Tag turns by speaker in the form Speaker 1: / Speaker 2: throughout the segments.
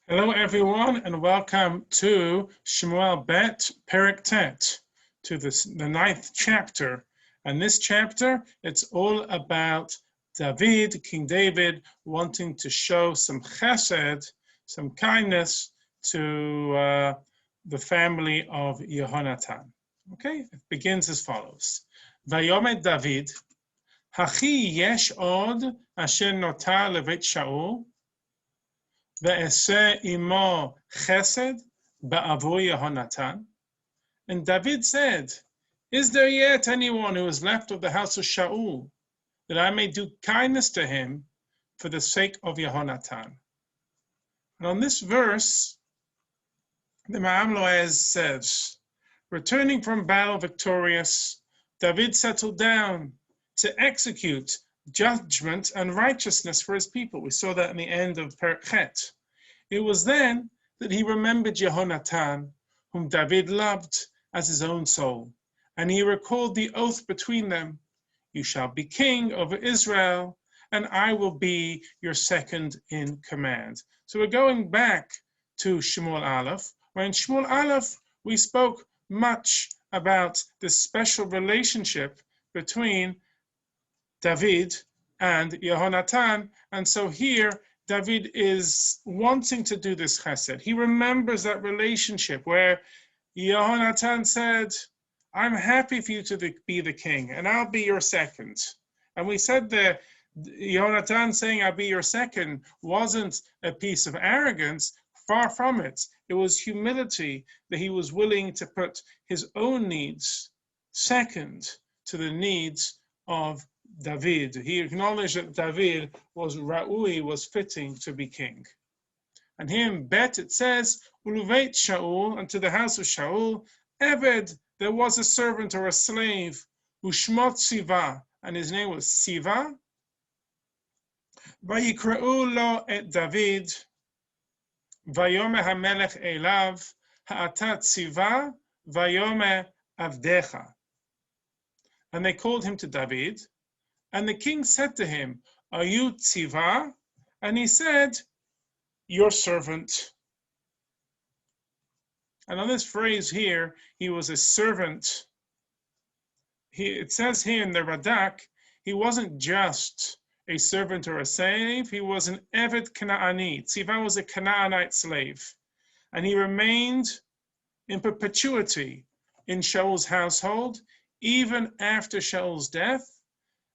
Speaker 1: Hello, everyone, and welcome to Shemuel Bet, Perek Tet, to the ninth chapter. And this chapter, it's all about David, King David, wanting to show some chesed, some kindness to the family of Yehonatan. Okay, it begins as follows. Vayomed David, Hachi yesh od asher notar levet Shaul, Ve'eseh imo chesed ba'avur Yehonatan. And David said, is there yet anyone who is left of the house of Shaul, that I may do kindness to him for the sake of Yehonatan? And on this verse, the Ma'am Loez says, returning from battle victorious, David settled down to execute judgment and righteousness for his people. We saw that in the end of Perek Chet. It was then that he remembered Yehonatan, whom David loved as his own soul, and he recalled the oath between them, you shall be king over Israel, and I will be your second in command. So we're going back to Shemuel Aleph, where in Shemuel Aleph we spoke much about this special relationship between David and Yehonatan, and so here David is wanting to do this chesed. He remembers that relationship where Yehonatan said, I'm happy for you to be the king, and I'll be your second. And we said that Yehonatan saying, I'll be your second, wasn't a piece of arrogance. Far from it. It was humility that he was willing to put his own needs second to the needs of David. He acknowledged that David was Ra'ui, was fitting to be king. And here in Bet it says, Uluveit Shaul, and to the house of Shaul, Eved, there was a servant or a slave, Ushmot Siva, and his name was Siva. Vayikra'u lo et David, Vayome HaMelech Elav, Ha'atat Siva, Vayome Avdecha. And they called him to David, and the king said to him, are you Tziva? And he said, your servant. And on this phrase here, he was a servant. It says here in the Radak, he wasn't just a servant or a slave, he was an Eved Kanaani. Tziva was a Canaanite slave. And he remained in perpetuity in Shaul's household, even after Shaul's death,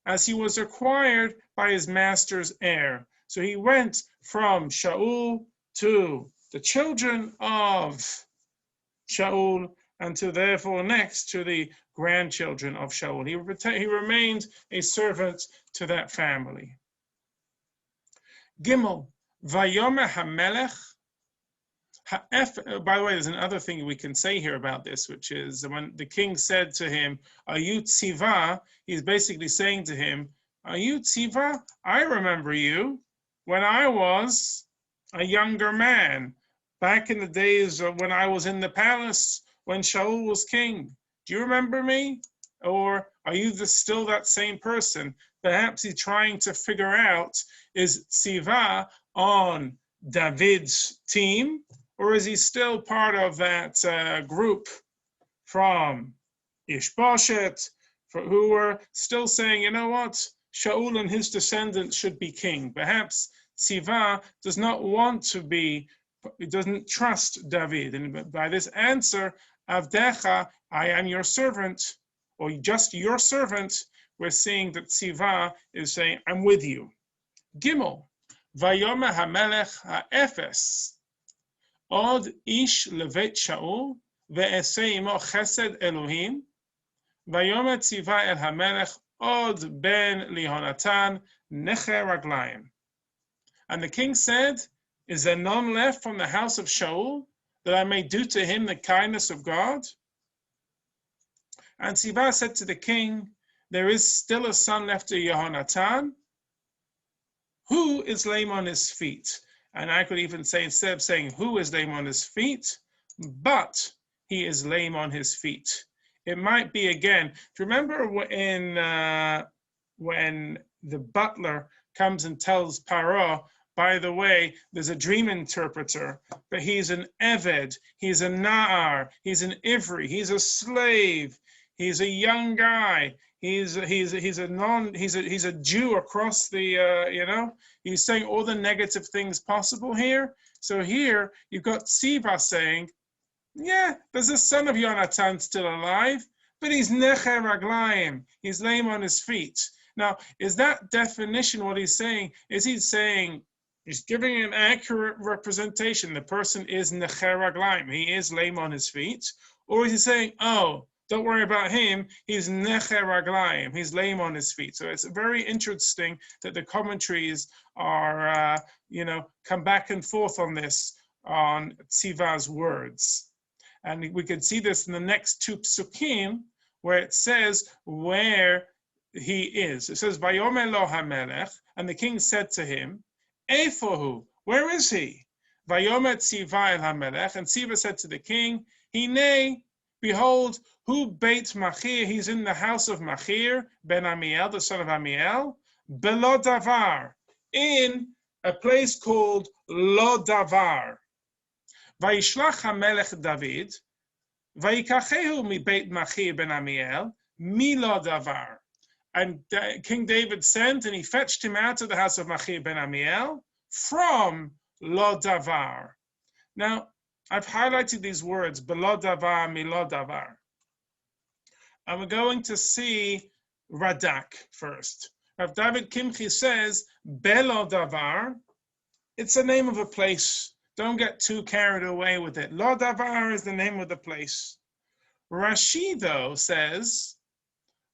Speaker 1: as he was acquired by his master's heir. So he went from Shaul to the children of Shaul, and to therefore next to the grandchildren of Shaul. He remained a servant to that family. Gimel, Vayome HaMelech. By the way, there's another thing we can say here about this, which is when the king said to him, are you Tziva? He's basically saying to him, are you Tziva? I remember you when I was a younger man, back in the days of when I was in the palace, when Shaul was king. Do you remember me? Or are you still that same person? Perhaps he's trying to figure out, is Tziva on David's team? Or is he still part of that group from Mefiboshet, who were still saying, you know what, Shaul and his descendants should be king. Perhaps Tziva does not want to be, doesn't trust David. And by this answer, Avdecha, I am your servant, or just your servant, we're seeing that Tziva is saying, I'm with you. Gimel, Vayome HaMelech HaEfes, Od ish levet Shaul, ve'eseh imo chesed Elohim, vayome tziva el hamelech od ben Yehonatan neche raglayim. And the king said, is there none left from the house of Shaul, that I may do to him the kindness of God? And Tziva said to the king, there is still a son left to Yehonatan, who is lame on his feet. And I could even say, instead of saying who is lame on his feet, but he is lame on his feet. It might be again, do you remember when the butler comes and tells Paro, by the way, there's a dream interpreter, but he's an Eved, he's a Na'ar, he's an Ivri, he's a slave, he's a young guy, he's a Jew across the he's saying all the negative things possible here. So here you've got Tziva saying, yeah, there's a son of Yonatan still alive, but he's neche raglayim, he's lame on his feet. Now, is that definition what he's saying? Is he saying he's giving an accurate representation? The person is neche raglayim, he is lame on his feet, or is he saying, oh, don't worry about him, he's neche raglayim, he's lame on his feet? So it's very interesting that the commentaries are, come back and forth on this, on Tziva's words. And we can see this in the next two psukim, where it says where he is. It says, Vayomer lo hamelech, and the king said to him, Eifohu, where is he? Vayomer Tziva el hamelech, and Tziva said to the king, Hine, behold, hu beit Machir, he's in the house of Machir, ben Amiel, the son of Amiel, belo davar, in a place called Lo Davar. Vayishlach hamelech David, vayikachehu mi beit Machir ben Amiel, mi lo davar. And King David sent, and he fetched him out of the house of Machir ben Amiel from Lo Davar. Now, I've highlighted these words, Belo Davar, mi lo davar. And we're going to see Radak first. Rav David Kimchi says, Belo Davar, it's the name of a place. Don't get too carried away with it. Lo Davar is the name of the place. Rashi, though, says,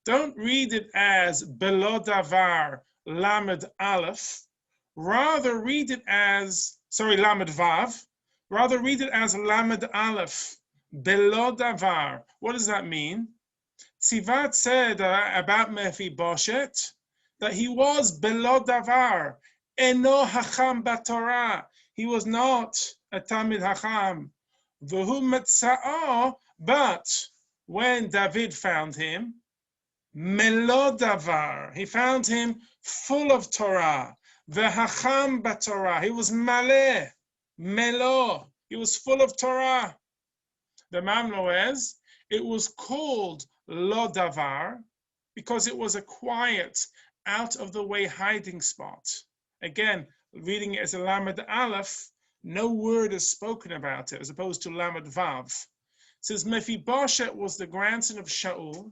Speaker 1: don't read it as Belo Davar Lamed Aleph. Rather read it as, Lamed Vav. Rather read it as Lamed Aleph. Belo Davar. What does that mean? Tzivat said about Mefiboshet that he was Belo Davar. Eno Hacham Batorah. He was not a Talmid Hacham. V'hu Metza'o, but when David found him, Melo Davar, he found him full of Torah. V'hacham Batorah, he was Maleh, Melo, he was full of Torah. The Mamloes, it was called Lo Davar because it was a quiet, out of the way hiding spot. Again, reading it as a Lamed Aleph, no word is spoken about it, as opposed to Lamed Vav. It says Mefiboshet was the grandson of Shaul.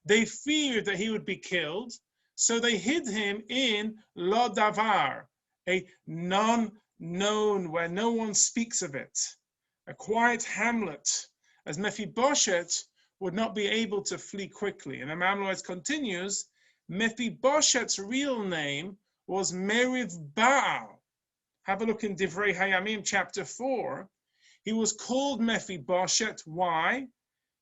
Speaker 1: They feared that he would be killed, so they hid him in Lo Davar, a non-known, where no one speaks of it, a quiet hamlet, as Mefiboshet would not be able to flee quickly. And the Mamloes continues, Mefiboshet's real name was Meriv Baal. Have a look in Divrei Hayamim chapter 4. He was called Mefiboshet. Why?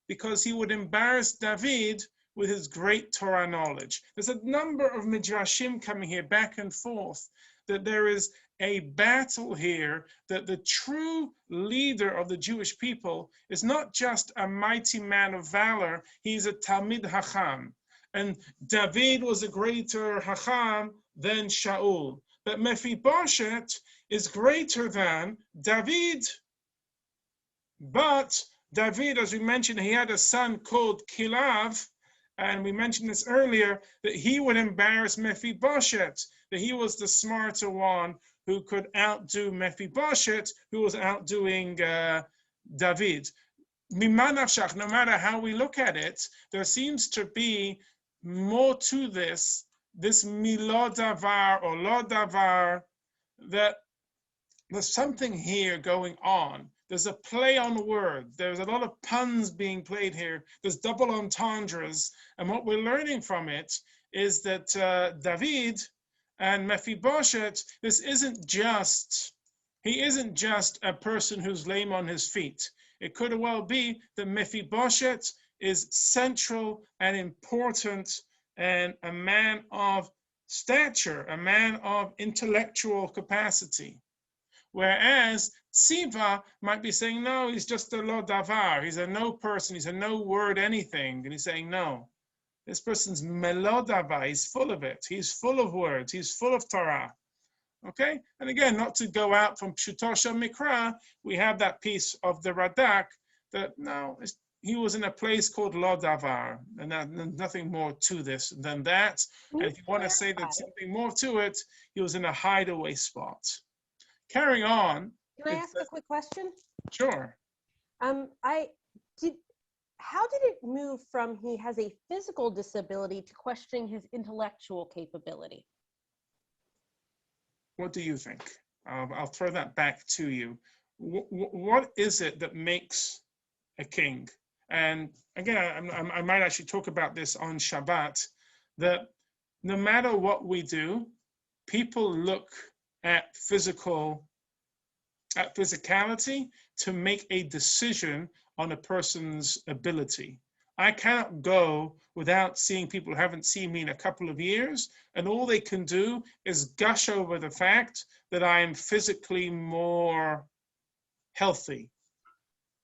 Speaker 1: Because he would embarrass David with his great Torah knowledge. There's a number of midrashim coming here back and forth, that there is a battle here, that the true leader of the Jewish people is not just a mighty man of valor, he's a Talmid Hacham. And David was a greater Hacham than Shaul. But Mephibosheth is greater than David. But David, as we mentioned, he had a son called Kilav, and we mentioned this earlier, that he would embarrass Mephibosheth, that he was the smarter one who could outdo Mephibosheth, who was outdoing David. No matter how we look at it, there seems to be more to this Milo Davar or Lo Davar, that there's something here going on. There's a play on words. There's a lot of puns being played here. There's double entendres. And what we're learning from it is that David and Mephibosheth, he isn't just a person who's lame on his feet. It could well be that Mephibosheth is central and important and a man of stature, a man of intellectual capacity. Whereas Tziva might be saying, no, he's just a lo davar, he's a no person, he's a no word anything. And he's saying, no, this person's melo davar, he's full of it, he's full of words, he's full of Torah. Okay, and again, not to go out from Pshuto Shel Mikra, we have that piece of the Radak that no, he was in a place called Lo Davar, and nothing more to this than that.
Speaker 2: Can
Speaker 1: And
Speaker 2: you
Speaker 1: if you want to say
Speaker 2: clarify?
Speaker 1: that something more to it, he was in a hideaway spot. Carrying on,
Speaker 2: Can I ask a quick question?
Speaker 1: sure.
Speaker 2: I did. How did it move from he has a physical disability to questioning his intellectual capability?
Speaker 1: What do you think? I'll throw that back to you. What is it that makes a king? And again, I might actually talk about this on Shabbat, that no matter what we do, people look at physicality to make a decision on a person's ability. I cannot go without seeing people who haven't seen me in a couple of years, and all they can do is gush over the fact that I am physically more healthy.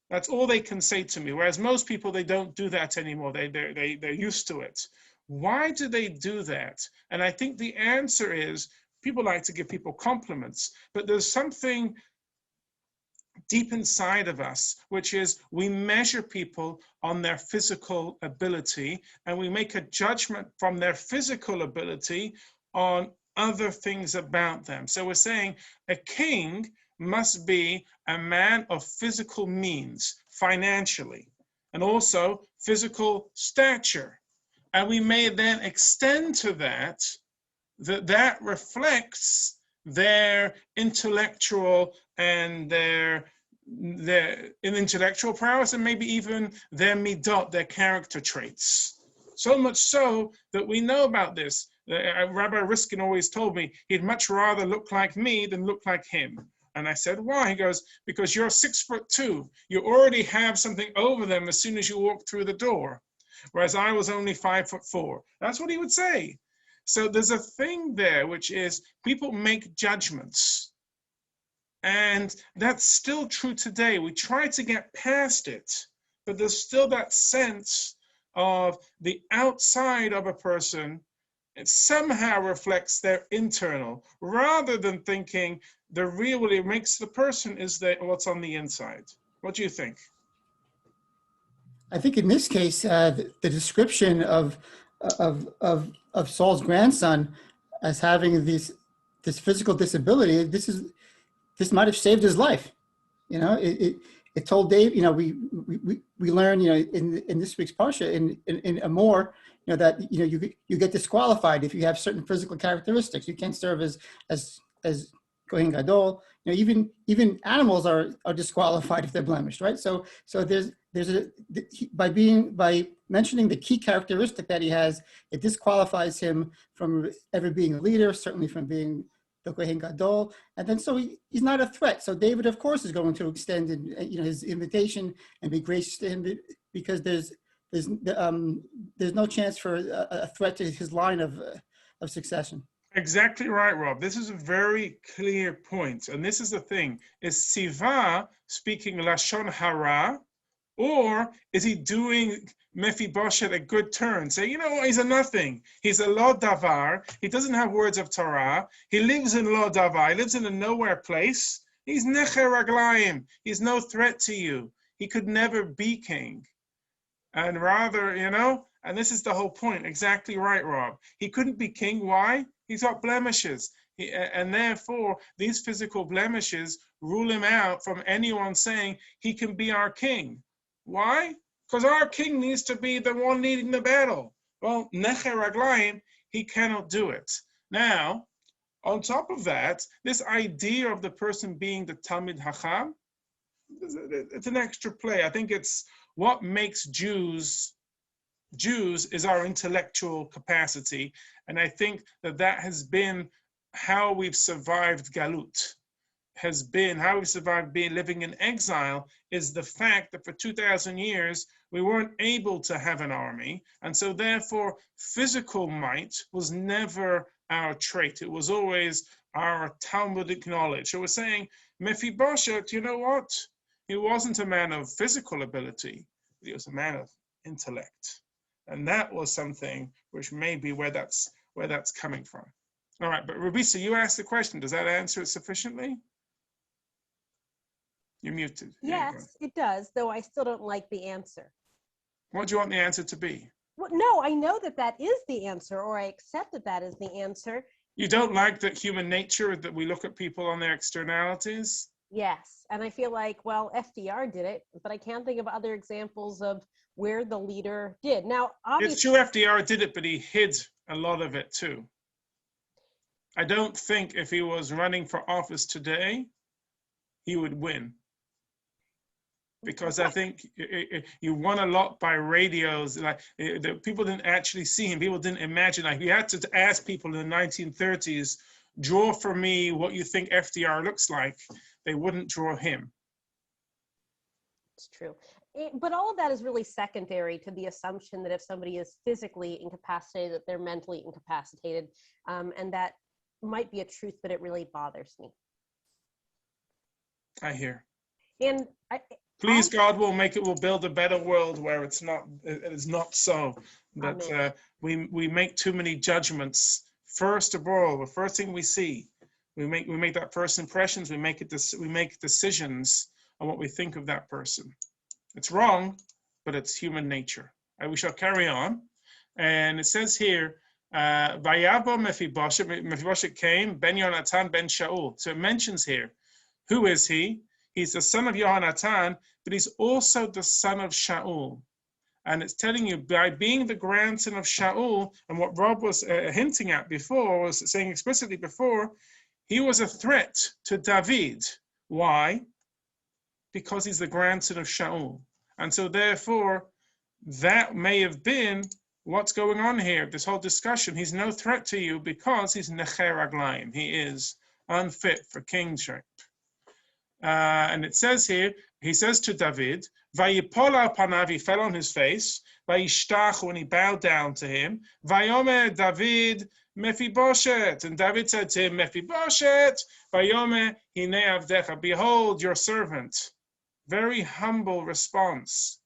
Speaker 1: That's all they can say to me. Whereas most people, they don't do that anymore. They're used to it. Why do they do that? And I think the answer is people like to give people compliments, but there's something deep inside of us, which is we measure people on their physical ability and we make a judgment from their physical ability on other things about them. So we're saying a king must be a man of physical means financially and also physical stature. And we may then extend to that that reflects their intellectual and their intellectual prowess and maybe even their midot, their character traits. So much so that we know about this. Rabbi Riskin always told me he'd much rather look like me than look like him. And I said, why? He goes, because you're 6'2". You already have something over them as soon as you walk through the door. Whereas I was only 5'4". That's what he would say. So there's a thing there, which is people make judgments. And that's still true today. We try to get past it, but there's still that sense of the outside of a person. It somehow reflects their internal, rather than thinking the real what it makes the person is what's on the inside. What do you think?
Speaker 3: I think in this case, the description of Saul's grandson as having this physical disability, this might have saved his life. You know, it told Dave. You know, we learn, you know, in this week's parsha in Amor, you know, that you get disqualified if you have certain physical characteristics. You can't serve as Kohen Gadol. You know, even animals are disqualified if they're blemished, right? So there's by mentioning the key characteristic that he has, it disqualifies him from ever being a leader, certainly from being the Kohen Gadol, and then so he's not a threat. So David, of course, is going to extend his invitation and be gracious to him because there's no chance for a threat to his line of succession.
Speaker 1: Exactly right, Rob. This is a very clear point. And this is the thing. Is Siva speaking Lashon Hara, or is he doing Mefiboshet a good turn? Say, you know what, he's a nothing. He's a Lo Davar. He doesn't have words of Torah. He lives in Lo Davar. He lives in a nowhere place. He's Necher Raglayim. He's no threat to you. He could never be king. And rather, and this is the whole point. Exactly right, Rob. He couldn't be king. Why? He's got blemishes. And therefore, these physical blemishes rule him out from anyone saying he can be our king. Why? Because our king needs to be the one leading the battle. Well, Necher Raglayim, he cannot do it. Now, on top of that, this idea of the person being the Talmid Hacham, it's an extra play. I think it's what makes Jews is our intellectual capacity. And I think that has been how we've survived Galut. Has been how we survived living in exile is the fact that for 2,000 years we weren't able to have an army, and so therefore physical might was never our trait. It was always our Talmudic knowledge. So we're saying Mefiboshet, you know what? He wasn't a man of physical ability, he was a man of intellect, and that was something which may be where that's coming from. All right, but Rabisa, you asked the question. Does that answer it sufficiently? You're muted.
Speaker 2: Yes, it does, though I still don't like the answer.
Speaker 1: What do you want the answer to be?
Speaker 2: Well, no, I know that that is the answer, or I accept that that is the answer.
Speaker 1: You don't like that human nature, that we look at people on their externalities?
Speaker 2: Yes, and I feel like, well, FDR did it, but I can't think of other examples of where the leader did. Now,
Speaker 1: It's
Speaker 2: obviously,
Speaker 1: true FDR did it, but he hid a lot of it too. I don't think if he was running for office today, he would win. Because I think you won a lot by radios. Like the people didn't actually see him. People didn't imagine. Like you had to ask people in the 1930s, draw for me what you think FDR looks like. They wouldn't draw him.
Speaker 2: it's true. But all of that is really secondary to the assumption that if somebody is physically incapacitated, that they're mentally incapacitated. And that might be a truth, but it really bothers me.
Speaker 1: I hear.
Speaker 2: And
Speaker 1: Please, God will build a better world where it is not so. That we make too many judgments. First of all, the first thing we see, we make that first impressions, we make decisions on what we think of that person. It's wrong, but it's human nature. We shall carry on. And it says here, Vayavo Mefiboshet, Mefiboshet came, Ben Yonatan, Ben Shaul. So it mentions here, who is he? He's the son of Yonatan, but he's also the son of Shaul. And it's telling you, by being the grandson of Shaul, and what Rob was hinting at before, was saying explicitly before, he was a threat to David. Why? Because he's the grandson of Shaul. And so therefore, that may have been what's going on here, this whole discussion. He's no threat to you because he's Necher Raglayim. He is unfit for kingship. And it says here, he says to David, Vayipol al panav, he fell on his face, Vayishtach, when he bowed down to him, Vayomer David Mefiboshet, and David said to him, Mefiboshet, Vayomer hine avdecha, behold your servant. Very humble response.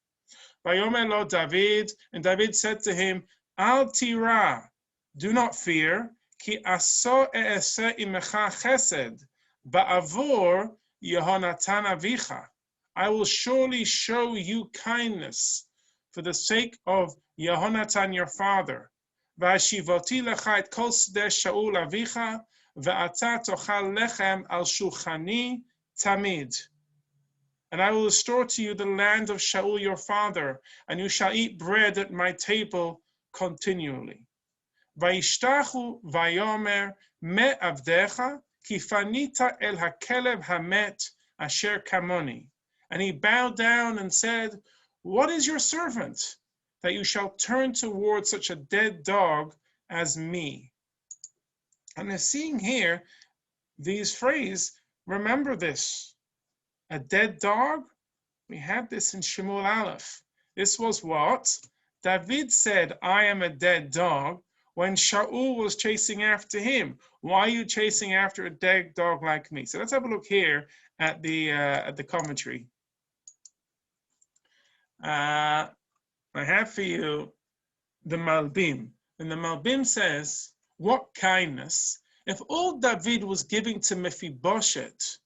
Speaker 1: Vayomer lo David, and David said to him, Al tira, do not fear, ki aso e'eseh imecha chesed, ba'avor Yehonatan avicha. I will surely show you kindness for the sake of Yehonatan your father. V'ashivoti lecha et kol sdeh Shaul avicha, ve'ata tochal lechem al shulchani tamid. And I will restore to you the land of Shaul your father, and you shall eat bread at my table continually. Vayishtachu vayomer me avdecha, Ki fanita el hakelev hamet asher kamoni. And he bowed down and said, what is your servant, that you shall turn towards such a dead dog as me? And they're seeing here these phrases, remember this, a dead dog? We had this in Shemuel Aleph. This was what? David said, I am a dead dog, when Shaul was chasing after him. Why are you chasing after a dead dog like me? So let's have a look here at the commentary. I have for you the Malbim. And the Malbim says, what kindness? If all David was giving to Mefiboshet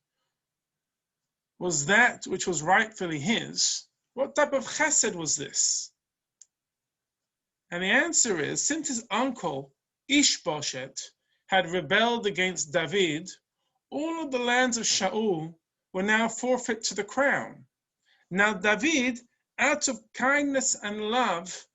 Speaker 1: was that which was rightfully his, what type of chesed was this? And the answer is, since his uncle, Ishboshet, had rebelled against David, all of the lands of Shaul were now forfeit to the crown. Now David, out of kindness and love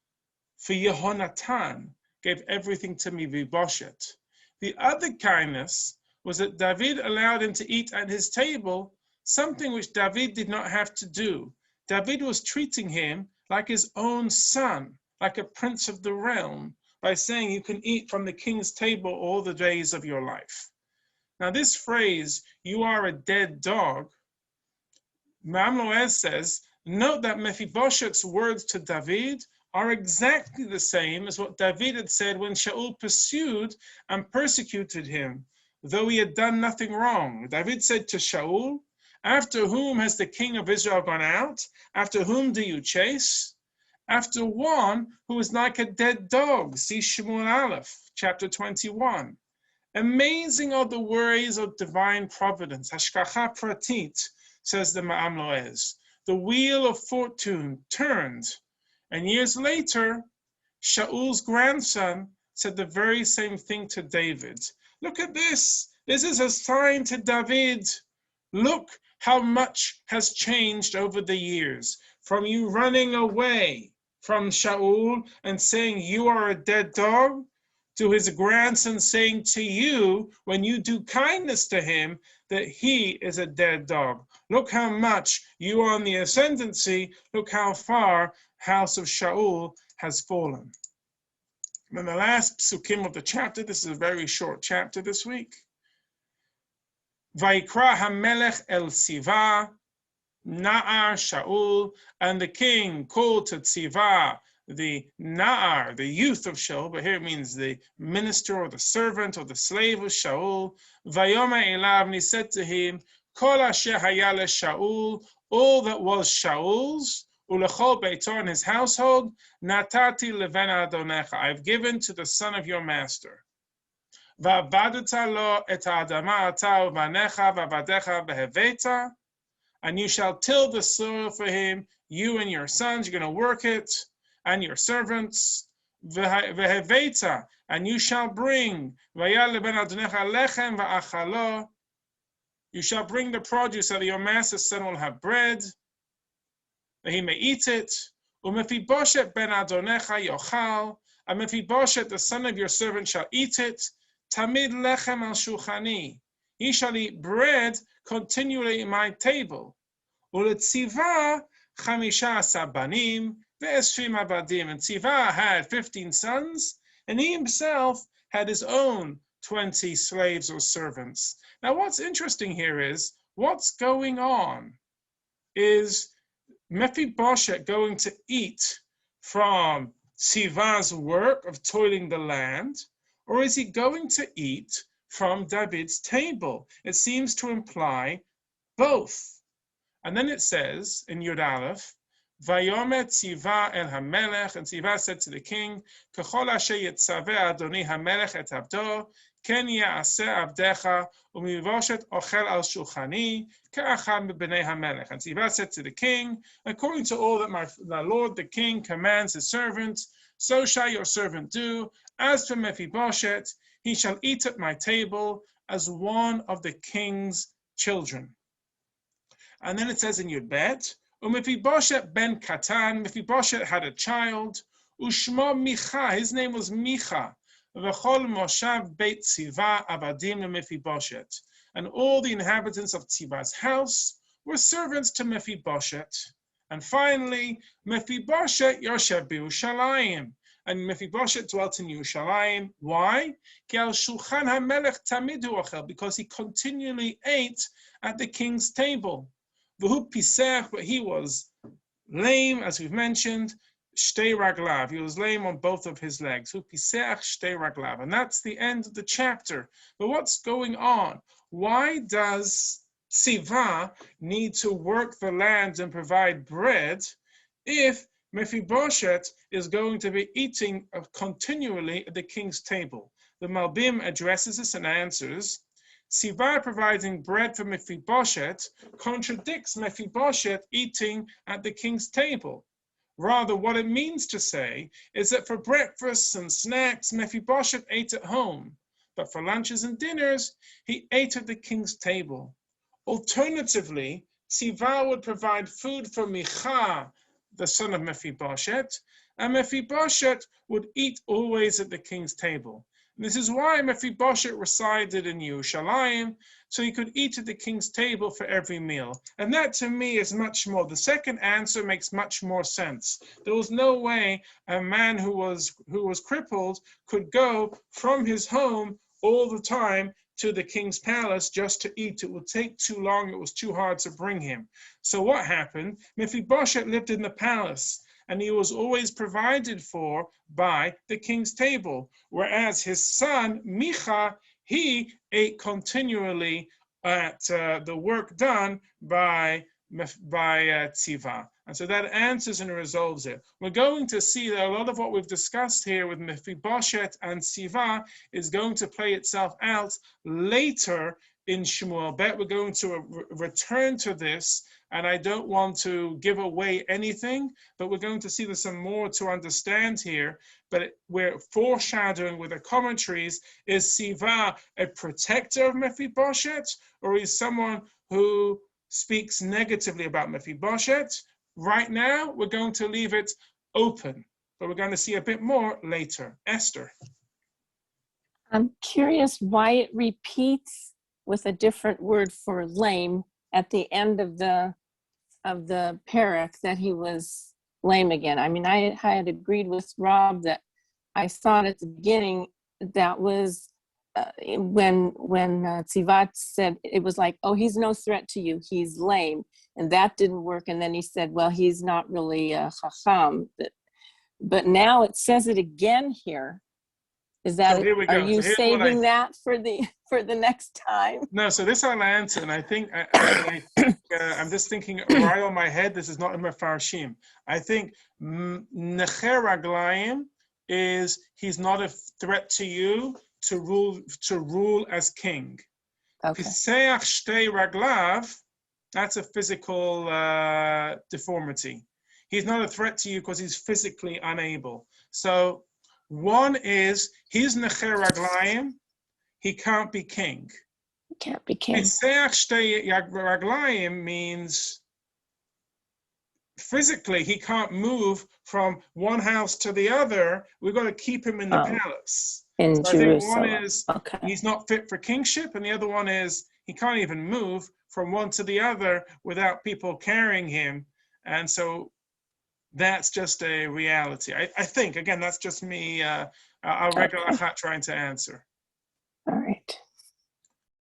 Speaker 1: for Yehonatan, gave everything to Mefiboshet. The other kindness was that David allowed him to eat at his table, something which David did not have to do. David was treating him like his own son, like a prince of the realm, by saying you can eat from the king's table all the days of your life. Now this phrase, you are a dead dog, Mamloez says, note that Mefiboshet's words to David are exactly the same as what David had said when Shaul pursued and persecuted him, though he had done nothing wrong. David said to Shaul, after whom has the king of Israel gone out? After whom do you chase? After one who is like a dead dog. See Shemuel Aleph, chapter 21. Amazing are the ways of divine providence. Hashgacha pratit, says the Ma'am Loez. The wheel of fortune turned, and years later, Shaul's grandson said the very same thing to David. Look at this. This is a sign to David. Look how much has changed over the years. From you running away from Shaul and saying you are a dead dog, to his grandson saying to you, when you do kindness to him, that he is a dead dog. Look how much you are on the ascendancy. Look how far house of Shaul has fallen. And then the last psukim of the chapter, this is a very short chapter this week. Vaikra hamelech el Tziva, Na'ar Shaul, and the king called to Tziva, the Na'ar, the youth of Shaul, but here it means the minister or the servant or the slave of Shaul. Vayoma elav, and he said to him, Kol asher haya leShaul, all that was Shaul's, ulechol beito, in his household, natati leven adonecha, I've given to the son of your master. Va'avadata lo et ha'adama ata uvanecha va'avadecha veheveta, and you shall till the soil for him, you and your sons, you're going to work it, and your servants, veheveta, and you shall bring, vayal leben adonecha lechem va'achalo, you shall bring the produce that your master's son will have bread, that he may eat it. Mefiboshet ben adonecha yochal, and Mefiboshet, the son of your servant, shall eat it. Tamid lechem al shulchani, he shall eat bread continually in my table. Uletziva chamisha sabanim ve'esrim abadim, and Tziva had 15 sons, and he himself had his own 20 slaves or servants. Now, what's interesting here is what's going on is Mefiboshet going to eat from Tziva's work of toiling the land, or is he going to eat from David's table? It seems to imply both. And then it says in Yud Aleph, Vayomer Tziva el HaMelech, and Tziva said to the king, Kechol asher yitzaveh Adoni HaMelech et abdo, ken ya'aseh avdecha, u'mivoshet ochel al shulchani, ke'achad b'nei HaMelech. And Tziva said to the king, according to all that my lord the king commands his servant, so shall your servant do. As for Mefiboshet, he shall eat at my table as one of the king's children. And then it says in Yud Bet, Mefiboshet ben Katan, Mephibosheth had a child, Ushmo Micha, his name was Micha, V'chol Moshav Beit Tziva Avadim Mefiboshet, and all the inhabitants of Tziva's house were servants to Mephibosheth. And finally, Mefiboshet Yoshev b'Yushalayim, and Mephibosheth dwelt in Yerushalayim. Why? Because he continually ate at the king's table. V'hu pisech, but he was lame, as we've mentioned, shtei raglav. He was lame on both of his legs. V'hu pisech shtei raglav. And that's the end of the chapter. But what's going on? Why does Tziva need to work the land and provide bread if Mephibosheth is going to be eating continually at the king's table? The Malbim addresses this and answers, Tziva providing bread for Mephibosheth contradicts Mephibosheth eating at the king's table. Rather, what it means to say is that for breakfasts and snacks, Mephibosheth ate at home, but for lunches and dinners, he ate at the king's table. Alternatively, Tziva would provide food for Micha, the son of Mephibosheth, and Mephibosheth would eat always at the king's table. And this is why Mephibosheth resided in Yerushalayim, so he could eat at the king's table for every meal. And that to me is much more, the second answer makes much more sense. There was no way a man who was crippled could go from his home all the time to the king's palace just to eat. It would take too long. It was too hard to bring him. So what happened? Mephibosheth lived in the palace, and he was always provided for by the king's table. Whereas his son, Micha, he ate continually at the work done by Tziva. And so that answers and resolves it. We're going to see that a lot of what we've discussed here with Mefiboshet and Tziva is going to play itself out later in Shemuel Bet. We're going to return to this, and I don't want to give away anything, but we're going to see there's some more to understand here. But we're foreshadowing with the commentaries, is Tziva a protector of Mefiboshet, or is someone who speaks negatively about Mefiboshet? Right now, we're going to leave it open, but we're going to see a bit more later. Esther.
Speaker 4: I'm curious why it repeats with a different word for lame at the end of the parak that he was lame again. I mean, I had agreed with Rob that I thought at the beginning that was when Tzivat said, it was like, oh, he's no threat to you, he's lame, and that didn't work. And then he said, well, he's not really a chacham. But now it says it again here. Is that,
Speaker 1: So here we go.
Speaker 4: are you
Speaker 1: So
Speaker 4: saving that for the next time?
Speaker 1: No, so this I'll answer, and I think I'm just thinking right on my head. This is not in Mefarshim. I think Necher Raglayim is he's not a threat to you to rule as king.
Speaker 4: Okay.
Speaker 1: Piseach Shtei Raglav, that's a physical deformity. He's not a threat to you because he's physically unable. So one is he's Necher Raglayim. He can't be king.
Speaker 4: He can't be king.
Speaker 1: Piseach Shtei Raglayim means physically he can't move from one house to the other. We've got to keep him in the palace.
Speaker 4: In
Speaker 1: so
Speaker 4: Jerusalem.
Speaker 1: I think one is
Speaker 4: okay.
Speaker 1: He's not fit for kingship, and the other one is he can't even move from one to the other without people carrying him. And so that's just a reality. I think, again, that's just me, a regular achat trying to answer.